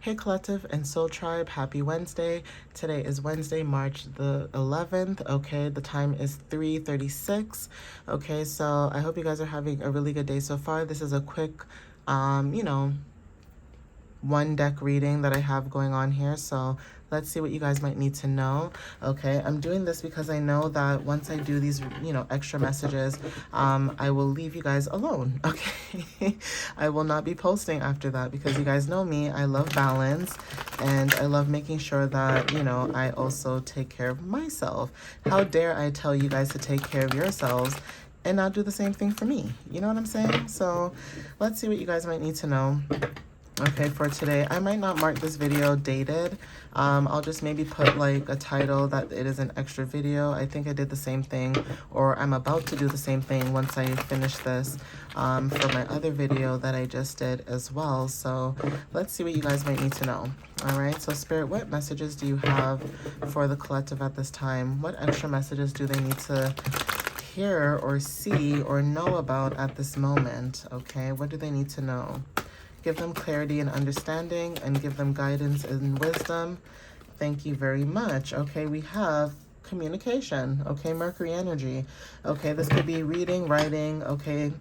Hey Collective and Soul Tribe, happy Wednesday. Today is Wednesday, March the 11th. Okay, the time is 3:36. Okay, so I hope you guys are having a really good day so far. This is a quick, um, you know, one deck reading that I have going on here. So let's see what you guys might need to know. Okay, I'm doing this because I know that once I do these, extra messages, I will leave you guys alone. Okay, I will not be posting after that because you guys know me. I love balance and I love making sure that, I also take care of myself. How dare I tell you guys to take care of yourselves and not do the same thing for me? You know what I'm saying? So let's see what you guys might need to know. Okay, for today, I might not mark this video dated. I'll just maybe put like a title that it is an extra video. I think I did the same thing, or I'm about to do the same thing once I finish this for my other video that I just did as well. So let's see what you guys might need to know. All right, so Spirit, what messages do you have for the collective at this time? What extra messages do they need to hear or see or know about at this moment? Okay, what do they need to know? Give them clarity and understanding and give them guidance and wisdom. Thank you very much. Okay, we have communication. Okay, Mercury energy. Okay, this could be reading, writing, okay,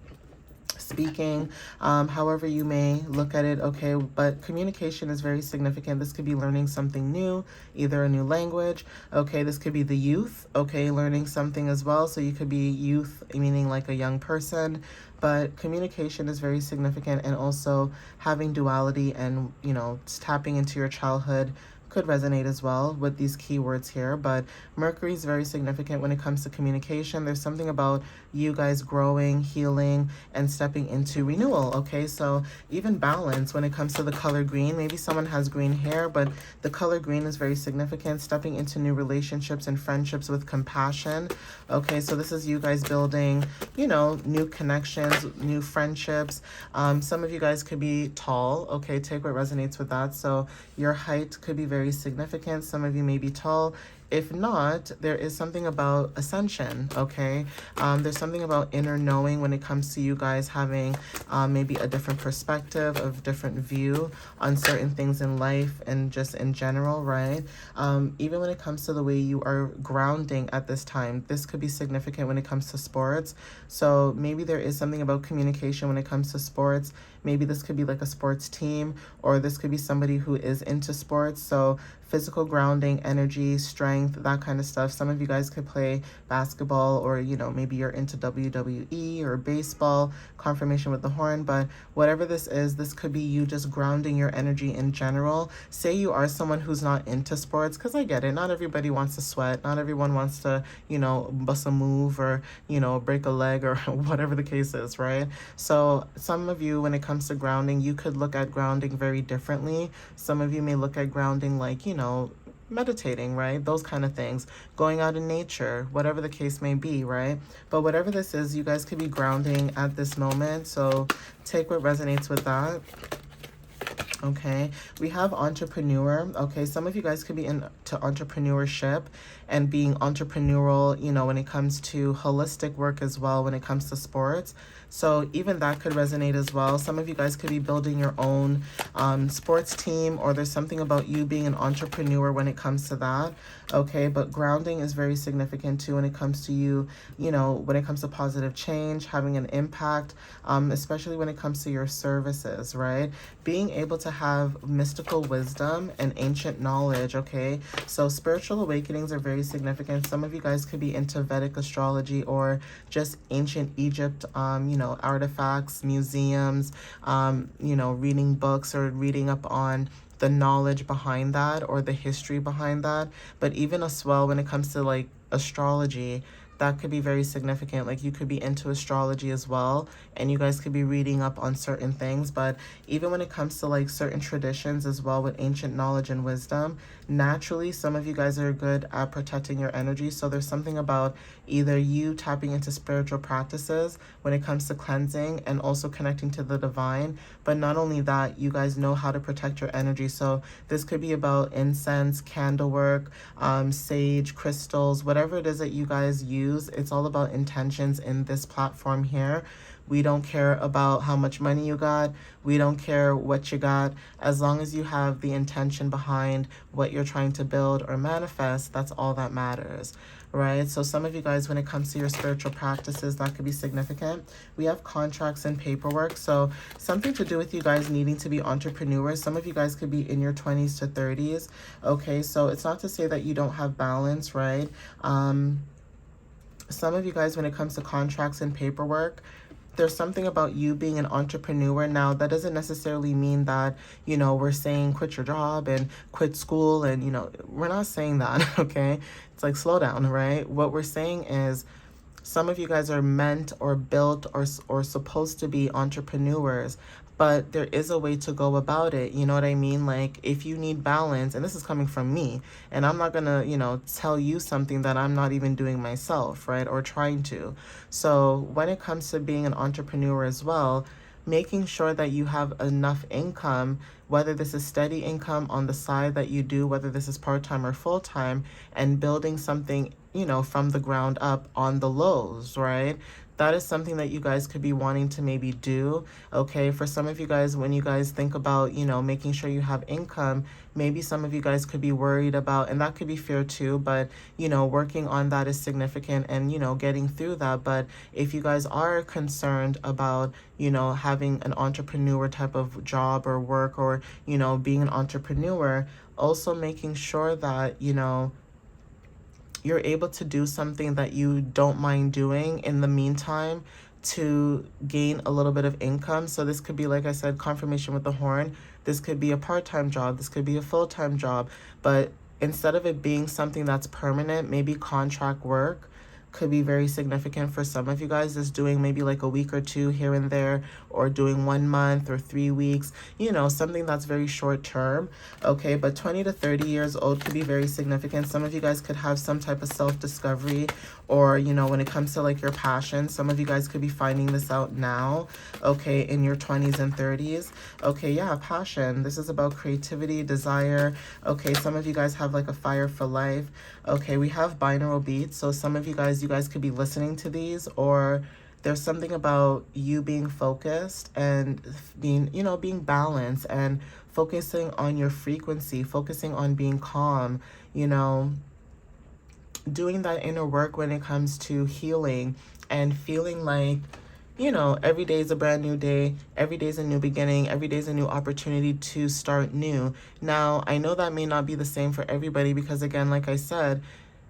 speaking, however you may look at it. Okay, but communication is very significant. This could be learning something new, either a new language. Okay, this could be the youth, okay, learning something as well. So you could be youth, meaning like a young person, but communication is very significant, and also having duality and, tapping into your childhood could resonate as well with these keywords here. But Mercury is very significant when it comes to communication. There's something about you guys growing, healing, and stepping into renewal. Okay, so even balance when it comes to the color green. Maybe someone has green hair, but the color green is very significant. Stepping into new relationships and friendships with compassion. Okay, so this is you guys building, new connections, new friendships. Some of you guys could be tall. Okay, take what resonates with that. So your height could be very significant. Some of you may be tall. If not, there is something about ascension, okay? There's something about inner knowing when it comes to you guys having maybe a different perspective, of different view on certain things in life and just in general, right? Even when it comes to the way you are grounding at this time, this could be significant when it comes to sports. So maybe there is something about communication when it comes to sports. Maybe this could be like a sports team, or this could be somebody who is into sports. So physical grounding, energy, strength, that kind of stuff. Some of you guys could play basketball, or, maybe you're into WWE or baseball, confirmation with the horn. But whatever this is, this could be you just grounding your energy in general. Say you are someone who's not into sports, because I get it. Not everybody wants to sweat. Not everyone wants to, bust a move or, break a leg or whatever the case is, right? So some of you, when it comes to grounding, you could look at grounding very differently. Some of you may look at grounding like, meditating, right? Those kind of things, going out in nature, whatever the case may be, right? But whatever this is, you guys could be grounding at this moment. So take what resonates with that. Okay, we have entrepreneur. Okay, some of you guys could be into entrepreneurship and being entrepreneurial, when it comes to holistic work as well, when it comes to sports. So even that could resonate as well. Some of you guys could be building your own sports team, or there's something about you being an entrepreneur when it comes to that. Okay, but grounding is very significant too when it comes to you, when it comes to positive change, having an impact, especially when it comes to your services, right? Being able to have mystical wisdom and ancient knowledge, okay? So spiritual awakenings are very significant. Some of you guys could be into Vedic astrology, or just ancient Egypt, artifacts, museums, reading books or reading up on the knowledge behind that or the history behind that. But even as well, when it comes to like astrology, that could be very significant. Like you could be into astrology as well, and you guys could be reading up on certain things. But even when it comes to like certain traditions as well, with ancient knowledge and wisdom, naturally some of you guys are good at protecting your energy. So there's something about either you tapping into spiritual practices when it comes to cleansing and also connecting to the divine. But not only that, you guys know how to protect your energy. So this could be about incense, candle work, sage, crystals, whatever it is that you guys use. It's all about intentions in this platform here. We don't care about how much money you got. We don't care what you got. As long as you have the intention behind what you're trying to build or manifest, that's all that matters, right? So some of you guys, when it comes to your spiritual practices, that could be significant. We have contracts and paperwork. So something to do with you guys needing to be entrepreneurs. Some of you guys could be in your 20s to 30s. Okay, so it's not to say that you don't have balance, right? Some of you guys, when it comes to contracts and paperwork, there's something about you being an entrepreneur. Now, that doesn't necessarily mean that, we're saying quit your job and quit school and, we're not saying that, okay? It's like, slow down, right? What we're saying is some of you guys are meant or built or supposed to be entrepreneurs, but there is a way to go about it. You know what I mean? Like, if you need balance, and this is coming from me, and I'm not gonna, tell you something that I'm not even doing myself, right? Or trying to. So when it comes to being an entrepreneur as well, making sure that you have enough income, whether this is steady income on the side that you do, whether this is part-time or full-time, and building something, from the ground up on the lows, right? That is something that you guys could be wanting to maybe do. Okay, for some of you guys, when you guys think about, making sure you have income, maybe some of you guys could be worried about, and that could be fair too, but, working on that is significant and, getting through that. But if you guys are concerned about, having an entrepreneur type of job or work or, being an entrepreneur, also making sure that, you're able to do something that you don't mind doing in the meantime to gain a little bit of income. So this could be, like I said, confirmation with the horn. This could be a part-time job. This could be a full-time job. But instead of it being something that's permanent, maybe contract work could be very significant for some of you guys. Is doing maybe like a week or two here and there, or doing 1 month or 3 weeks, something that's very short term. Okay, but 20 to 30 years old could be very significant. Some of you guys could have some type of self-discovery, or when it comes to like your passion, some of you guys could be finding this out now, okay, in your 20s and 30s. Okay, yeah, passion. This is about creativity, desire. Okay, some of you guys have like a fire for life. Okay, we have binaural beats. So some of you guys could be listening to these, or there's something about you being focused and being balanced and focusing on your frequency, focusing on being calm, doing that inner work when it comes to healing and feeling like, every day is a brand new day. Every day is a new beginning. Every day is a new opportunity to start new. Now, I know that may not be the same for everybody because, again, like I said,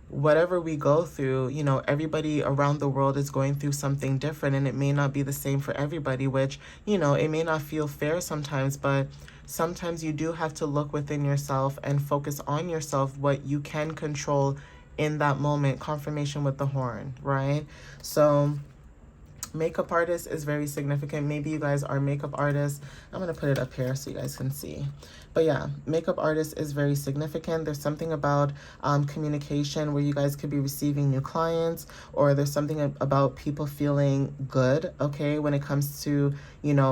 whatever we go through, everybody around the world is going through something different, and it may not be the same for everybody, which, it may not feel fair sometimes, but sometimes you do have to look within yourself and focus on yourself, what you can control in that moment. Confirmation with the horn, right? So makeup artist is very significant. Maybe you guys are makeup artists. I'm going to put it up here so you guys can see. But yeah, makeup artist is very significant. There's something about communication where you guys could be receiving new clients, or there's something about people feeling good, okay, when it comes to,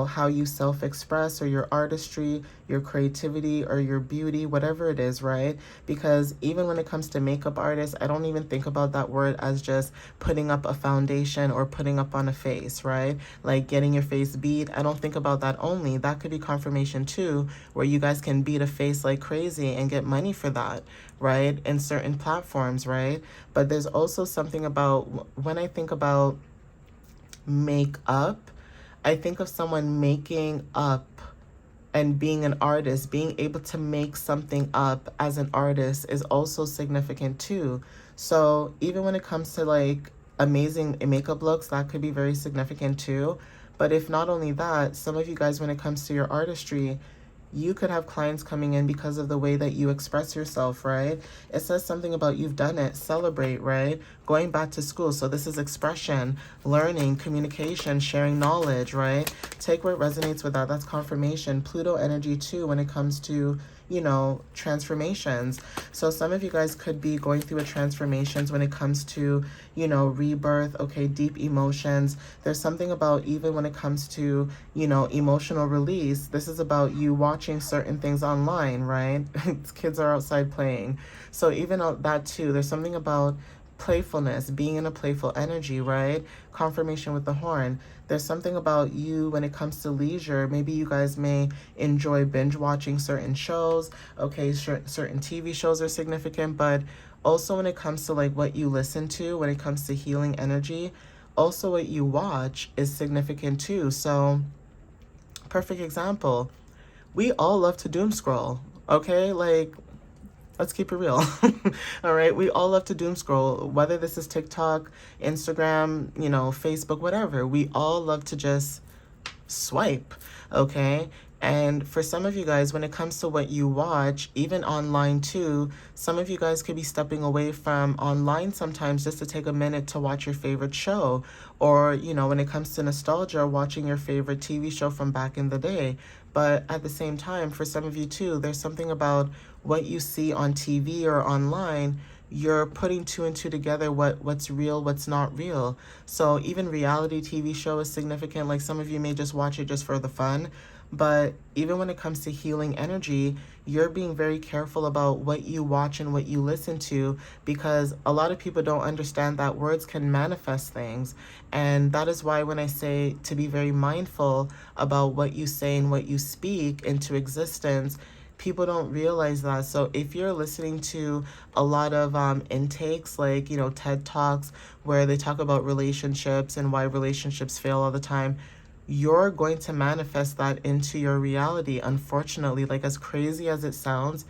how you self-express, or your artistry, your creativity, or your beauty, whatever it is, right? Because even when it comes to makeup artists, I don't even think about that word as just putting up a foundation or putting up on a face, right? Like getting your face beat. I don't think about that only. That could be confirmation too, where you guys can beat a face like crazy and get money for that, right? In certain platforms, right? But there's also something about, when I think about makeup, I think of someone making up and being an artist. Being able to make something up as an artist is also significant too. So even when it comes to like amazing makeup looks, that could be very significant too. But if not only that, some of you guys, when it comes to your artistry, you could have clients coming in because of the way that you express yourself, right? It says something about you've done it, celebrate, right? Going back to school. So this is expression, learning, communication, sharing knowledge, right? Take what resonates with that. That's confirmation. Pluto energy too when it comes to, transformations. So some of you guys could be going through a transformations when it comes to, rebirth, okay, deep emotions. There's something about, even when it comes to, emotional release, this is about you watching certain things online, right? Kids are outside playing. So even that too, there's something about playfulness, being in a playful energy, right? Confirmation with the horn. There's something about you when it comes to leisure. Maybe you guys may enjoy binge watching certain shows. Okay, certain TV shows are significant, but also when it comes to like what you listen to, when it comes to healing energy, also what you watch is significant too. So, perfect example. We all love to doom scroll, okay? Like, let's keep it real. All right. We all love to doom scroll, whether this is TikTok, Instagram, Facebook, whatever. We all love to just swipe. Okay. And for some of you guys, when it comes to what you watch, even online too, some of you guys could be stepping away from online sometimes just to take a minute to watch your favorite show. Or, when it comes to nostalgia, watching your favorite TV show from back in the day. But at the same time, for some of you too, there's something about what you see on TV or online. You're putting two and two together, what's real, what's not real. So even reality TV show is significant. Like some of you may just watch it just for the fun. But even when it comes to healing energy, you're being very careful about what you watch and what you listen to, because a lot of people don't understand that words can manifest things. And that is why when I say to be very mindful about what you say and what you speak into existence, people don't realize that. So if you're listening to a lot of intakes like, TED Talks where they talk about relationships and why relationships fail all the time, you're going to manifest that into your reality. Unfortunately, like as crazy as it sounds,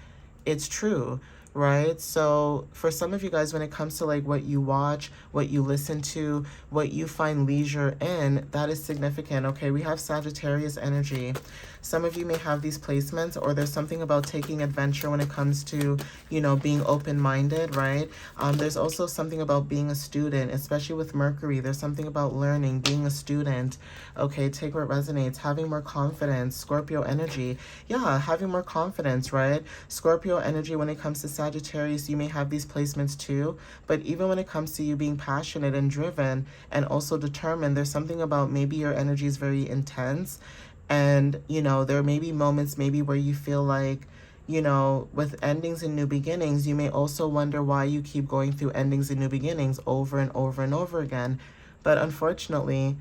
it's true, right? So for some of you guys, when it comes to like what you watch, what you listen to, what you find leisure in, that is significant. Okay, we have Sagittarius energy. Some of you may have these placements, or there's something about taking adventure when it comes to, being open-minded, right? There's also something about being a student, especially with Mercury. There's something about learning, being a student. Okay, take what resonates. Having more confidence, Scorpio energy. Yeah, having more confidence, right? Scorpio energy, when it comes to Sagittarius, you may have these placements too. But even when it comes to you being passionate and driven and also determined, there's something about maybe your energy is very intense. And, there may be moments maybe where you feel like, with endings and new beginnings, you may also wonder why you keep going through endings and new beginnings over and over and over again. But unfortunately,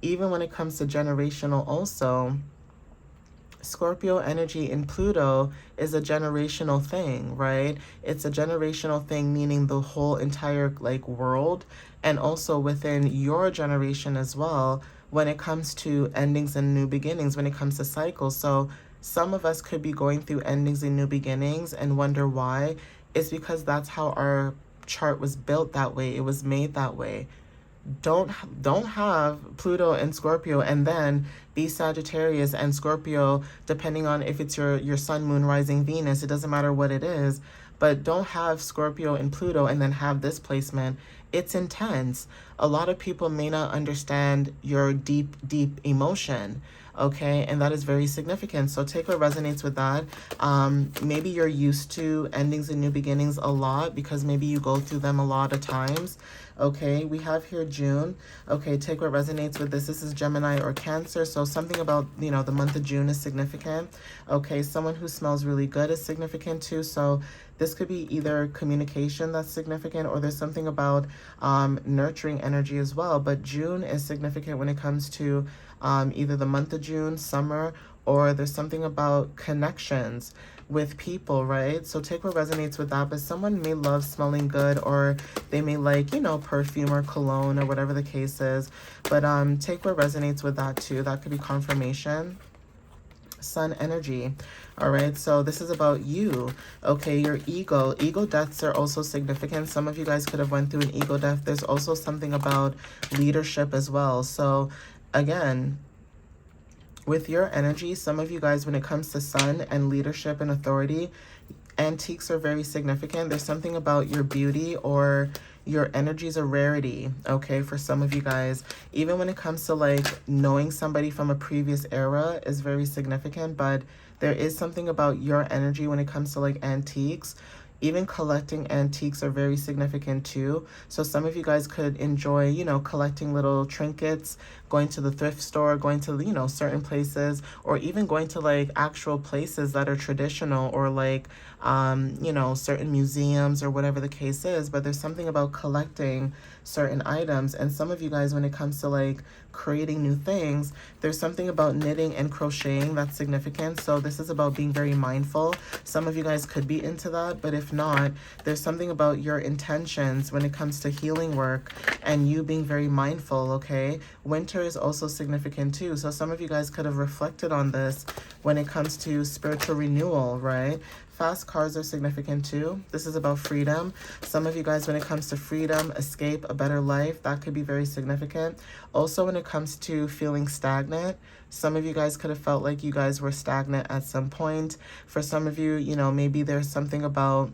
even when it comes to generational also, Scorpio energy in Pluto is a generational thing, right? It's a generational thing, meaning the whole entire world, and also within your generation as well, when it comes to endings and new beginnings, when it comes to cycles. So some of us could be going through endings and new beginnings and wonder why. It's because that's how our chart was built that way. It was made that way. Don't have Pluto and Scorpio and then be Sagittarius and Scorpio, depending on if it's your sun, moon, rising, Venus. It doesn't matter what it is. But don't have Scorpio and Pluto and then have this placement. It's intense. A lot of people may not understand your deep, deep emotion. Okay, and that is very significant. So take what resonates with that. Maybe you're used to endings and new beginnings a lot because maybe you go through them a lot of times. Okay, we have here June. Okay, take what resonates with this. This is Gemini or Cancer. So something about, the month of June is significant. Okay, someone who smells really good is significant too. So this could be either communication that's significant, or there's something about nurturing energy as well. But June is significant when it comes to either the month of June, summer, or there's something about connections with people, right? So take what resonates with that. But someone may love smelling good, or they may like, perfume or cologne or whatever the case is. But take what resonates with that too. That could be confirmation. Sun energy. All right, so this is about you. Okay, your ego. Ego deaths are also significant. Some of you guys could have went through an ego death. There's also something about leadership as well. So again, with your energy, some of you guys, when it comes to sun and leadership and authority, antiques are very significant. There's something about your beauty or your energy is a rarity, okay, for some of you guys. Even when it comes to knowing somebody from a previous era is very significant, but there is something about your energy when it comes to antiques. Even collecting antiques are very significant too. So some of you guys could enjoy, you know, collecting little trinkets, going to the thrift store, going to, you know, certain places, or even going to like actual places that are traditional, or like, you know, certain museums or whatever the case is. But there's something about collecting certain items. And some of you guys, when it comes to like creating new things, there's something about knitting and crocheting that's significant. So this is about being very mindful. Some of you guys could be into that, but if not, there's something about your intentions when it comes to healing work and you being very mindful, okay? Winter is also significant too. So some of you guys could have reflected on this when it comes to spiritual renewal, right? Fast cars are significant too. This is about freedom. Some of you guys, when it comes to freedom, escape, a better life, that could be very significant. Also, when it comes to feeling stagnant, some of you guys could have felt like you guys were stagnant at some point. For some of you, you know, maybe there's something about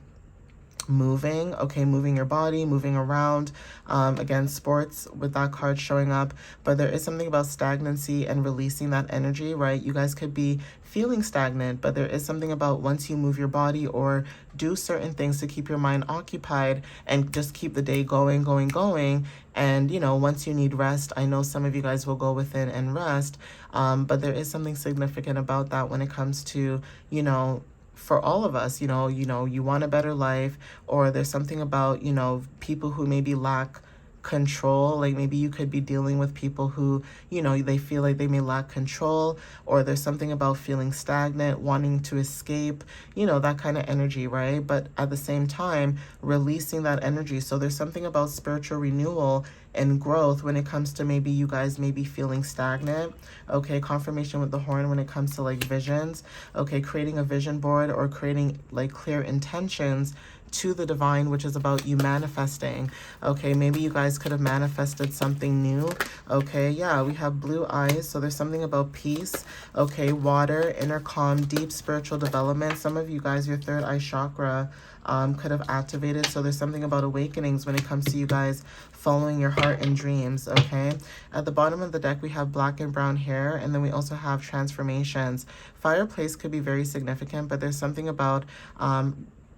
moving, okay, moving your body, moving around. Again, sports with that card showing up, but there is something about stagnancy and releasing that energy, right? You guys could be feeling stagnant, but there is something about once you move your body or do certain things to keep your mind occupied and just keep the day going, going, going. And, you know, once you need rest, I know some of you guys will go within and rest, but there is something significant about that when it comes to, you know, for all of us, you know, you want a better life, or there's something about, you know, people who maybe lack control. Like maybe you could be dealing with people who, you know, they feel like they may lack control, or there's something about feeling stagnant, wanting to escape, you know, that kind of energy, right? But at the same time, releasing that energy. So there's something about spiritual renewal and growth when it comes to maybe you guys may be feeling stagnant. Okay, confirmation with the horn when it comes to like visions. Okay, creating a vision board or creating like clear intentions to the divine, which is about you manifesting. Okay, maybe you guys could have manifested something new. Okay, yeah, we have blue eyes, so there's something about peace. Okay, water, inner calm, deep spiritual development. Some of you guys, your third eye chakra could have activated, so there's something about awakenings when it comes to you guys following your heart and dreams. Okay, at the bottom of the deck we have black and brown hair, and then we also have transformations. Fireplace could be very significant, but there's something about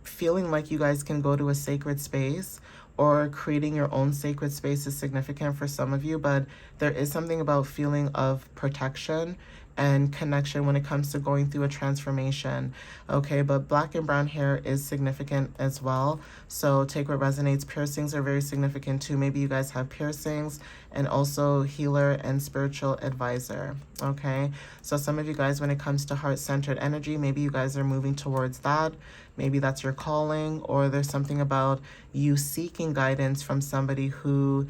feeling like you guys can go to a sacred space, or creating your own sacred space is significant for some of you, but there is something about feeling of protection and connection when it comes to going through a transformation. Okay, but black and brown hair is significant as well, so take what resonates. Piercings are very significant too. Maybe you guys have piercings, and also healer and spiritual advisor. Okay, so some of you guys, when it comes to heart-centered energy, maybe you guys are moving towards that. Maybe that's your calling, or there's something about you seeking guidance from somebody who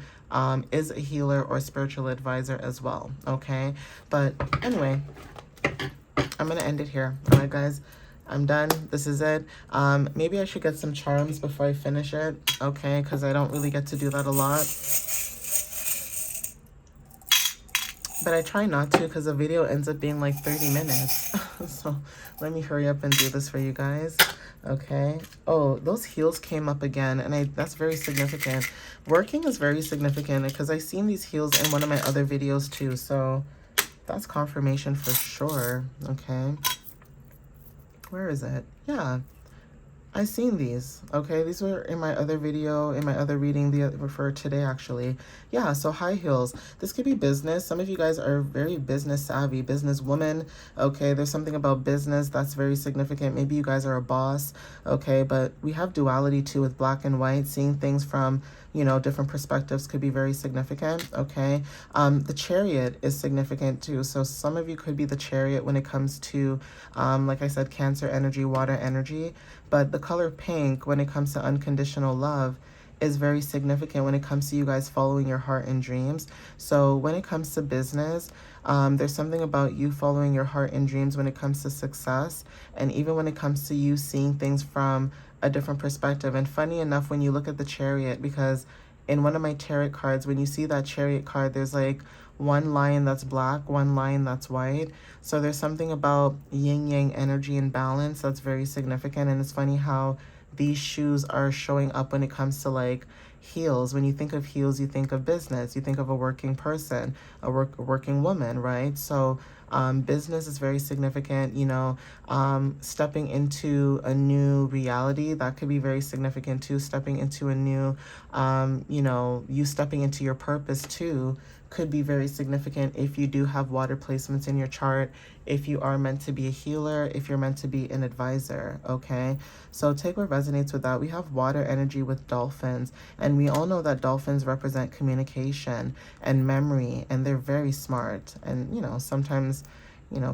is a healer or spiritual advisor as well. Okay, but anyway, I'm gonna end it here. All right, guys, I'm done. This is it. Maybe I should get some charms before I finish it. Okay, because I don't really get to do that a lot. But I try not to, because the video ends up being like 30 minutes. So let me hurry up and do this for you guys. Okay. Oh, those heels came up again, and that's very significant. Working is very significant because I've seen these heels in one of my other videos too. So that's confirmation for sure. Okay. Where is it? Yeah. I've seen these. Okay, these were in my other video, in my other reading for today actually. Yeah, so high heels. This could be business. Some of you guys are very business savvy, businesswoman. Okay, there's something about business that's very significant. Maybe you guys are a boss. Okay, but we have duality too with black and white. Seeing things from, you know, different perspectives could be very significant. Okay, the chariot is significant too. So some of you could be the chariot when it comes to, like I said, Cancer energy, water energy. But the color pink, when it comes to unconditional love, is very significant when it comes to you guys following your heart and dreams. So when it comes to business, there's something about you following your heart and dreams when it comes to success, and even when it comes to you seeing things from a different perspective. And funny enough, when you look at the chariot, because in one of my tarot cards, when you see that chariot card, there's like one line that's black, one line that's white. So there's something about yin-yang energy and balance that's very significant. And it's funny how these shoes are showing up when it comes to like heels. When you think of heels, you think of business, you think of a working person, a working woman, right? So Business is very significant, stepping into a new reality, that could be very significant too. Stepping into a new, you stepping into your purpose too could be very significant if you do have water placements in your chart, if you are meant to be a healer, if you're meant to be an advisor, okay? So take what resonates with that. We have water energy with dolphins, and we all know that dolphins represent communication and memory, and they're very smart. And, sometimes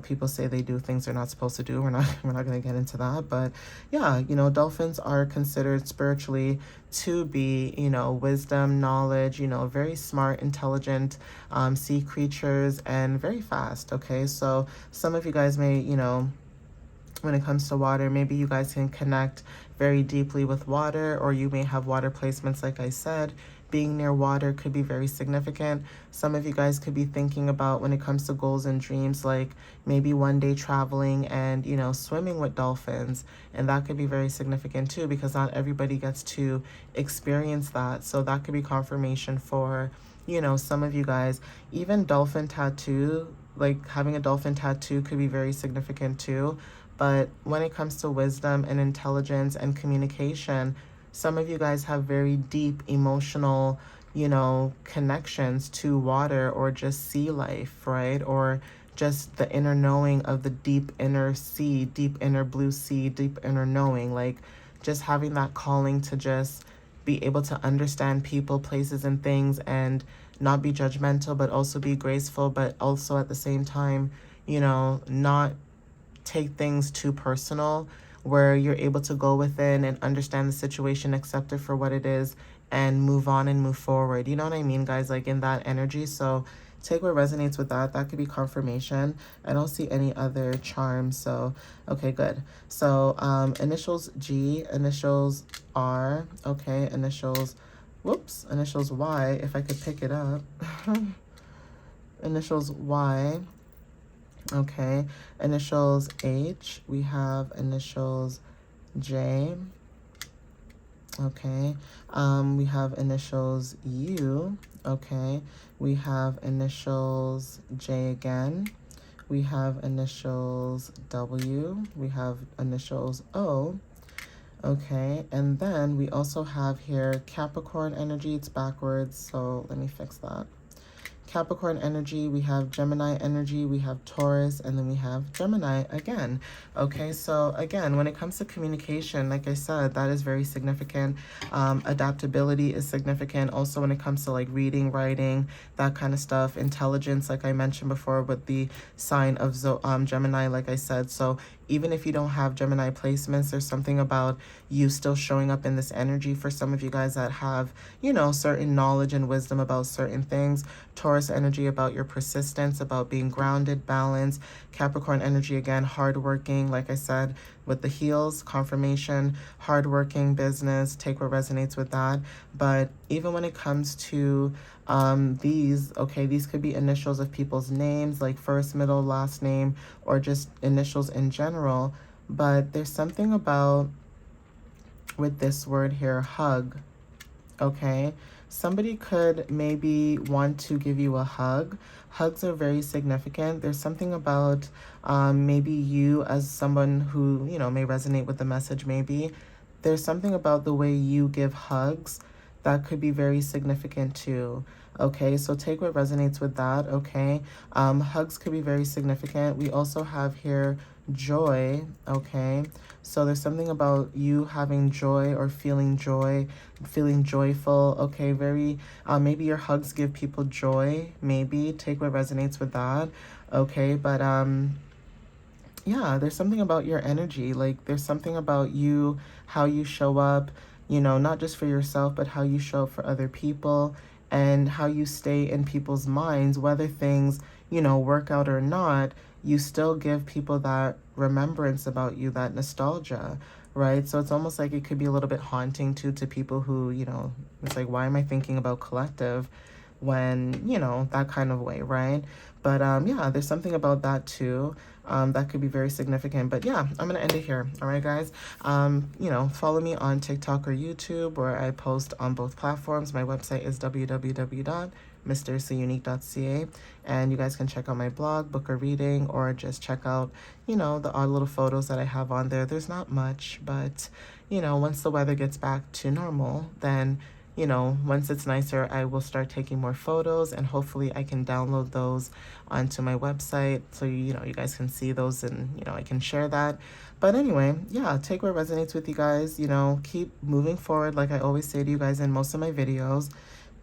people say they do things they're not supposed to do. We're not going to get into that, but yeah, dolphins are considered spiritually to be, wisdom, knowledge, very smart, intelligent, sea creatures, and very fast. Okay, so some of you guys may, when it comes to water, maybe you guys can connect very deeply with water, or you may have water placements. Like I said, being near water could be very significant. Some of you guys could be thinking about, when it comes to goals and dreams, like maybe one day traveling and, swimming with dolphins. And that could be very significant too, because not everybody gets to experience that. So that could be confirmation for, some of you guys. Even dolphin tattoo, like having a dolphin tattoo could be very significant too. But when it comes to wisdom and intelligence and communication, some of you guys have very deep emotional, connections to water or just sea life, right? Or just the inner knowing of the deep inner sea, deep inner blue sea, deep inner knowing, like just having that calling to just be able to understand people, places, and things, and not be judgmental, but also be graceful, but also at the same time, not take things too personal, where you're able to go within and understand the situation, accept it for what it is, and move on and move forward. You know what I mean, guys? Like in that energy. So take what resonates with that. That could be confirmation. I don't see any other charms. So, okay, good. So initials G, initials R, okay, initials Y, if I could pick it up. Initials Y. Okay, initials H, we have initials J. Okay, we have initials U. Okay, we have initials J again. We have initials W. We have initials O. Okay, and then we also have here Capricorn energy. It's backwards, so let me fix that. Capricorn energy, we have Gemini energy, we have Taurus, and then we have Gemini again. Okay, so again, when it comes to communication, like I said, that is very significant. Adaptability is significant. Also, when it comes to like reading, writing, that kind of stuff. Intelligence, like I mentioned before, with the sign of Gemini, like I said. So even if you don't have Gemini placements, there's something about you still showing up in this energy for some of you guys that have, certain knowledge and wisdom about certain things. Taurus energy about your persistence, about being grounded, balanced. Capricorn energy, again, hardworking, like I said, with the heels, confirmation, hardworking, business, take what resonates with that. But even when it comes to these could be initials of people's names, like first, middle, last name, or just initials in general. But there's something about, with this word here, hug, okay? Somebody could maybe want to give you a hug. Hugs are very significant. There's something about maybe you as someone who, may resonate with the message, maybe. There's something about the way you give hugs that could be very significant too. Okay, so take what resonates with that, okay? Hugs could be very significant. We also have here joy, okay? So there's something about you having joy or feeling joyful, okay? Very, maybe your hugs give people joy, maybe. Take what resonates with that, okay? But, yeah, there's something about your energy. Like, there's something about you, how you show up, not just for yourself, but how you show up for other people, and how you stay in people's minds, whether things, work out or not. You still give people that remembrance about you, that nostalgia, right? So it's almost like it could be a little bit haunting too to people who, it's like, why am I thinking about collective when, that kind of way, right? But yeah, there's something about that too. That could be very significant. But yeah, I'm going to end it here. All right, guys. Follow me on TikTok or YouTube, where I post on both platforms. My website is www mysteriouslyunique.ca. And you guys can check out my blog, book a reading, or just check out, you know, the odd little photos that I have on there. There's not much, but, you know, once the weather gets back to normal, then, you know, once it's nicer, I will start taking more photos, and hopefully I can download those onto my website so you know, you guys can see those, and you know, I can share that. But anyway, yeah, take what resonates with you guys. You know, keep moving forward, like I always say to you guys in most of my videos,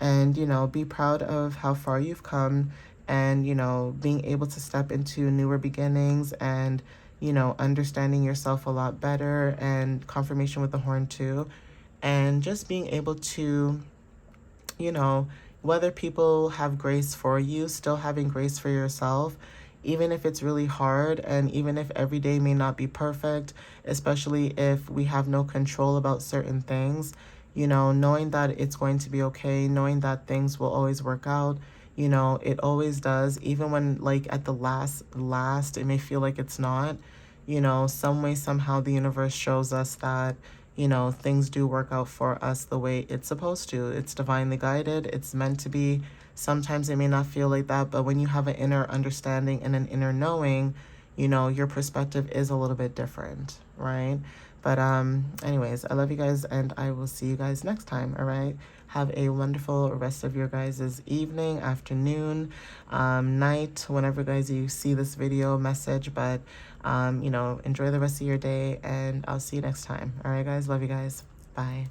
and you know, be proud of how far you've come, and you know, being able to step into newer beginnings, and you know, understanding yourself a lot better, and confirmation with the horn too, and just being able to, you know, whether people have grace for you, still having grace for yourself, even if it's really hard, and even if every day may not be perfect, especially if we have no control about certain things, you know, knowing that it's going to be okay, knowing that things will always work out. You know, it always does, even when like at the last it may feel like it's not. You know, some way, somehow the universe shows us that, you know, things do work out for us the way it's supposed to. It's divinely guided. It's meant to be. Sometimes it may not feel like that, but when you have an inner understanding and an inner knowing, you know, your perspective is a little bit different, right? But anyways, I love you guys, and I will see you guys next time, all right? Have a wonderful rest of your guys' evening, afternoon, night, whenever guys you see this video message. But you know, enjoy the rest of your day, and I'll see you next time. All right, guys, love you guys. Bye.